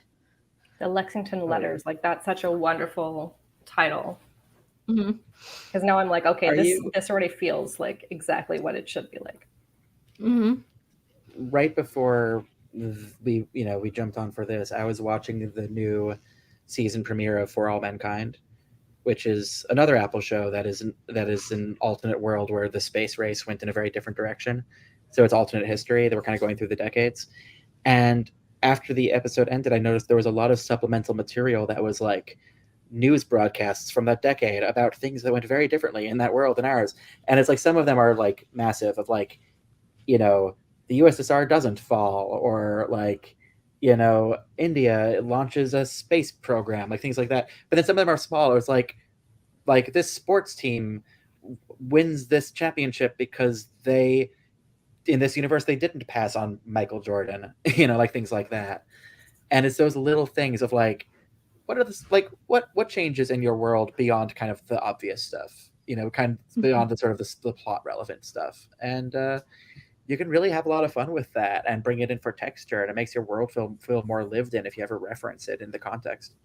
The Lexington Letters, like, that's such a wonderful title. Because now I'm like, okay, this already feels like exactly what it should be like. Right before we jumped on for this, I was watching the new season premiere of For All Mankind, which is another Apple show that is an alternate world where the space race went in a very different direction. So it's alternate history that we're kind of going through the decades. And after the episode ended, I noticed there was a lot of supplemental material that was like news broadcasts from that decade about things that went very differently in that world than ours. And it's like, some of them are like massive, of like, the USSR doesn't fall, or like, India launches a space program, like things like that. But then some of them are smaller. It's like this sports team wins this championship because in this universe they didn't pass on Michael Jordan, like things like that. And it's those little things of like, what are this, like, what changes in your world beyond kind of the obvious stuff, kind of beyond the sort of the plot relevant stuff. And you can really have a lot of fun with that and bring it in for texture, and it makes your world feel more lived in if you ever reference it in the context.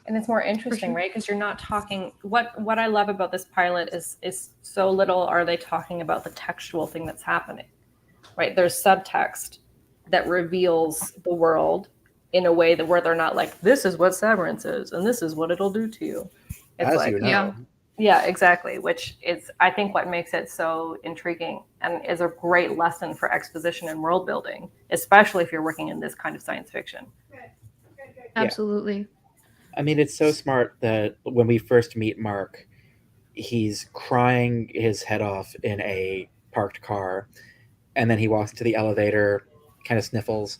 And it's more interesting, right? Because you're not talking. What I love about this pilot is so little are they talking about the textual thing that's happening, right? There's subtext that reveals the world in a way where they're not like, this is what Severance is and this is what it'll do to you. It's As like, yeah, exactly. Which is, I think, what makes it so intriguing and is a great lesson for exposition and world building, especially if you're working in this kind of science fiction. Absolutely. I mean, it's so smart that when we first meet Mark, he's crying his head off in a parked car, and then he walks to the elevator, kind of sniffles,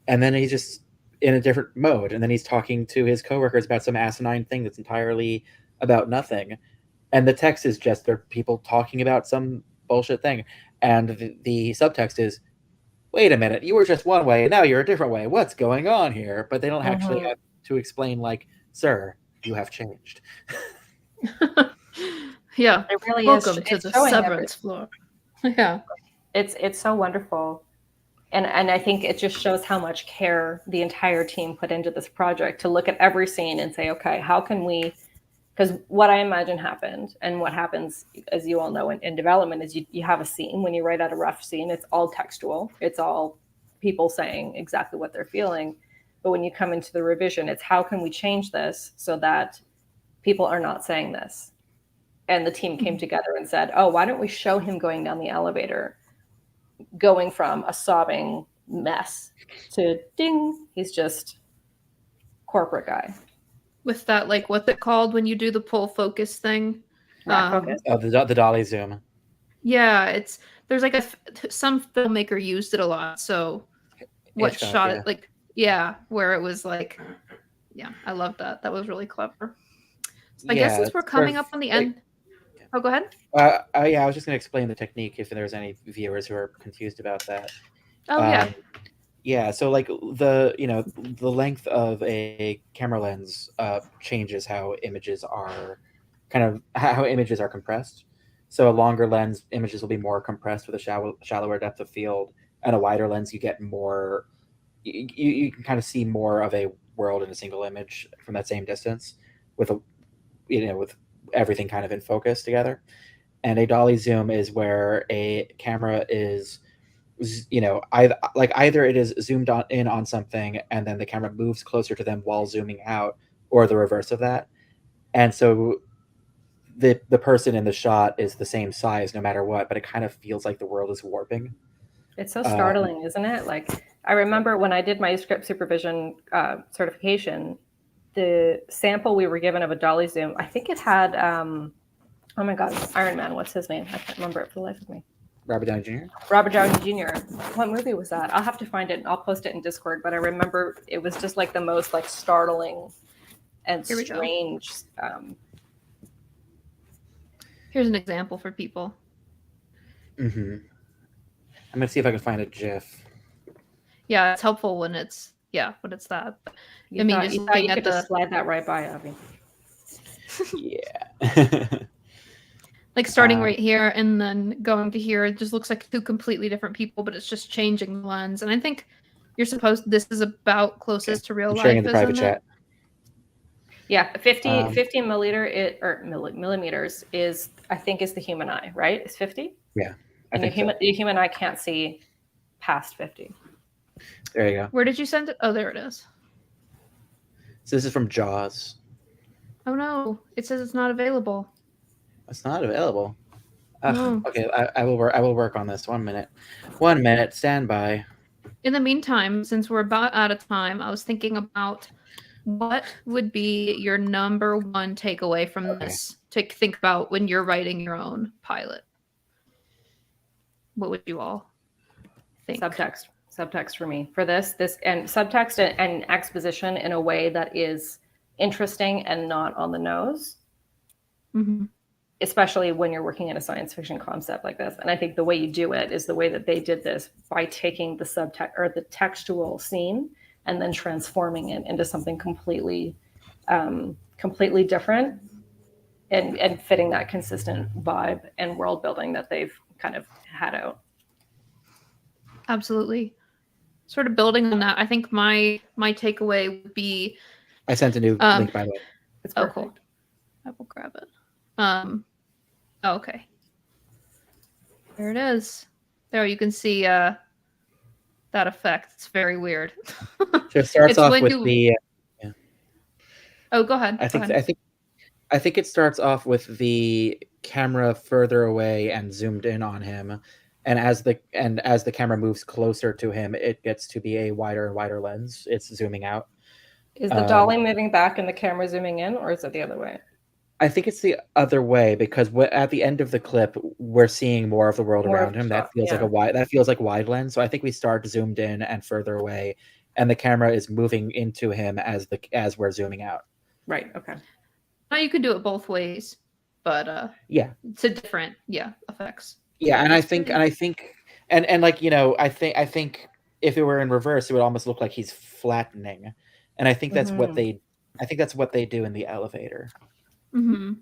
and then he's just in a different mode, and then he's talking to his coworkers about some asinine thing that's entirely about nothing, and the text is just they're people talking about some bullshit thing, and the subtext is, wait a minute, you were just one way and now you're a different way, what's going on here? But they don't actually have to explain, like, sir, you have changed. Yeah. It really Welcome is. to It's the showing severance floor. Yeah. It's so wonderful. And I think it just shows how much care the entire team put into this project to look at every scene and say, okay, how can we, because what I imagine happened and what happens, as you all know, in development is you have a scene. When you write out a rough scene, it's all textual. It's all people saying exactly what they're feeling. But when you come into the revision, it's how can we change this so that people are not saying this? And the team came together and said, oh, why don't we show him going down the elevator, going from a sobbing mess to ding, he's just corporate guy. With that, like, what's it called when you do the pull focus thing? Rack focus. Oh, the dolly zoom. Yeah, there's like some filmmaker used it a lot. So what Hitchcock, shot yeah. it, like, where it was like, yeah, I love that. That was really clever. So I guess since we're coming up on the end. Oh, go ahead. Yeah, I was just going to explain the technique if there's any viewers who are confused about that. Oh, yeah. Yeah, so like the length of a camera lens changes how images are compressed. So a longer lens, images will be more compressed with a shallower depth of field, and a wider lens, you get more. You can kind of see more of a world in a single image from that same distance, with with everything kind of in focus together. And a dolly zoom is where a camera is, either it is zoomed in on something and then the camera moves closer to them while zooming out, or the reverse of that. And so the person in the shot is the same size no matter what, but it kind of feels like the world is warping. It's so startling, isn't it? Like, I remember when I did my script supervision certification, the sample we were given of a dolly zoom, I think it had, oh my God, Iron Man, what's his name? I can't remember it for the life of me. Robert Downey Jr. Robert Downey Jr. What movie was that? I'll have to find it and I'll post it in Discord, but I remember it was just like the most like startling and strange. Here's an example for people. Mm-hmm. I'm gonna see if I can find a GIF. Yeah, it's helpful when it's that. You could just slide that right by, Abby. Yeah. Like starting right here and then going to here, it just looks like two completely different people, but it's just changing the lens. And I think this is about closest to real life. Sharing in the private chat. Yeah, 50 millimeters is, I think, is the human eye, right? It's 50? Yeah. And the human eye can't see past 50. There you go. Where did you send it? Oh, there it is. So this is from Jaws. Oh no, it says it's not available. It's not available. No. Okay, I will work on this. 1 minute. 1 minute. Stand by. In the meantime, since we're about out of time, I was thinking about what would be your number one takeaway from this to think about when you're writing your own pilot. What would you all think? Subtext for me for this and subtext and exposition in a way that is interesting and not on the nose. Mm-hmm. Especially when you're working in a science fiction concept like this. And I think the way you do it is the way that they did this, by taking the subtext or the textual scene and then transforming it into something completely different and fitting that consistent vibe and world building that they've kind of had out. Absolutely. Sort of building on that, I think my takeaway would be, I sent a new link, by the way. Oh, cool. I will grab it. Oh, okay. There it is. There you can see that effect. It's very weird. So it starts off with the. Oh, go ahead. I think it starts off with the camera further away and zoomed in on him, and as the camera moves closer to him, it gets to be a wider and wider lens. It's zooming out. Is the dolly moving back and the camera zooming in, or is it the other way? I think it's the other way, because at the end of the clip, we're seeing more of the world around him. That feels like wide lens. So I think we start zoomed in and further away, and the camera is moving into him as we're zooming out. Right. Okay. Now you could do it both ways, but yeah, it's a different effects. Yeah, and I think like, you know, I think if it were in reverse, it would almost look like he's flattening, and I think that's what they do in the elevator. Mm-hmm.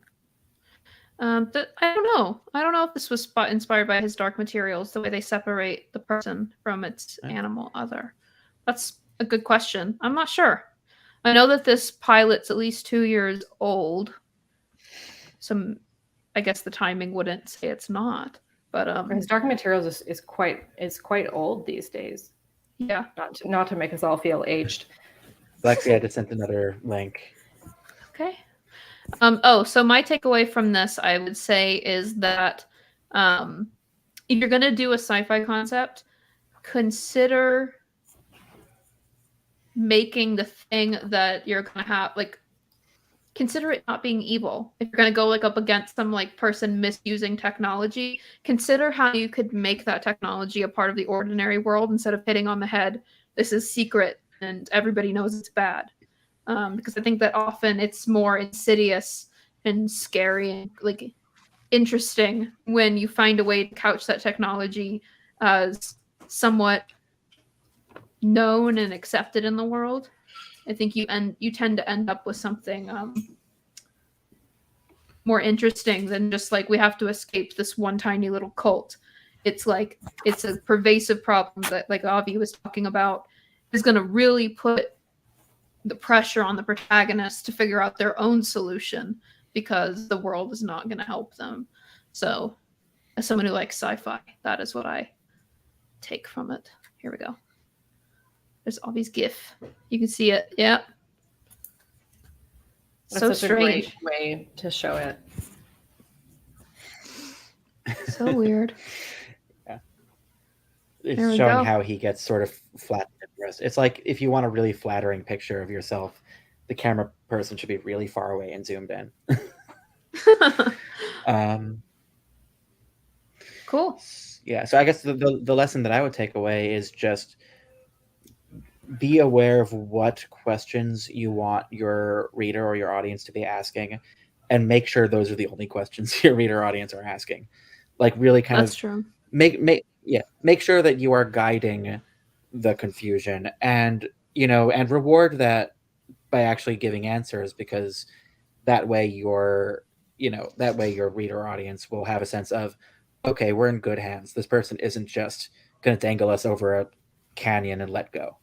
I don't know. I don't know if this was inspired by his Dark Materials, the way they separate the person from its animal other. That's a good question. I'm not sure. I know that this pilot's at least 2 years old. So I guess the timing wouldn't say it's not. But his Dark Materials is quite old these days. Yeah. Not to make us all feel aged. Alexie had to send another link. Okay. So my takeaway from this, I would say, is that if you're gonna do a sci-fi concept, consider making the thing that you're gonna have, like, consider it not being evil. If you're gonna go like up against some like person misusing technology, consider how you could make that technology a part of the ordinary world instead of hitting on the head. This is secret and everybody knows it's bad. Because I think that often it's more insidious and scary and like interesting when you find a way to couch that technology as somewhat known and accepted in the world. I think you tend to end up with something more interesting than just like we have to escape this one tiny little cult. It's like it's a pervasive problem that, like Avi was talking about, is going to really put the pressure on the protagonist to figure out their own solution because the world is not going to help them. So as someone who likes sci-fi, that is what I take from it. Here we go. There's Avi's GIF. You can see it. Yeah. That's so such strange. A great way to show it. So weird. Yeah. It's showing how he gets sort of flattened. It's like if you want a really flattering picture of yourself, the camera person should be really far away and zoomed in. Cool. Yeah. So I guess the lesson that I would take away is just be aware of what questions you want your reader or your audience to be asking, and make sure those are the only questions your reader or audience are asking. Like really kind That's true. Make sure that you are guiding the confusion, and and reward that by actually giving answers, because that way your reader or audience will have a sense of, okay, we're in good hands. This person isn't just going to dangle us over a canyon and let go.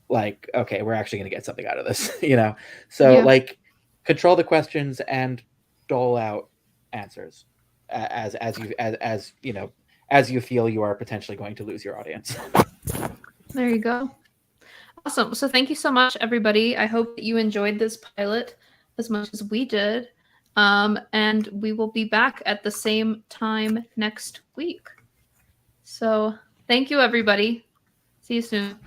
Like, okay, we're actually going to get something out of this, So like, control the questions and dole out answers as you feel you are potentially going to lose your audience. There you go. Awesome. So thank you so much, everybody. I hope that you enjoyed this pilot as much as we did. And we will be back at the same time next week. So thank you, everybody. See you soon.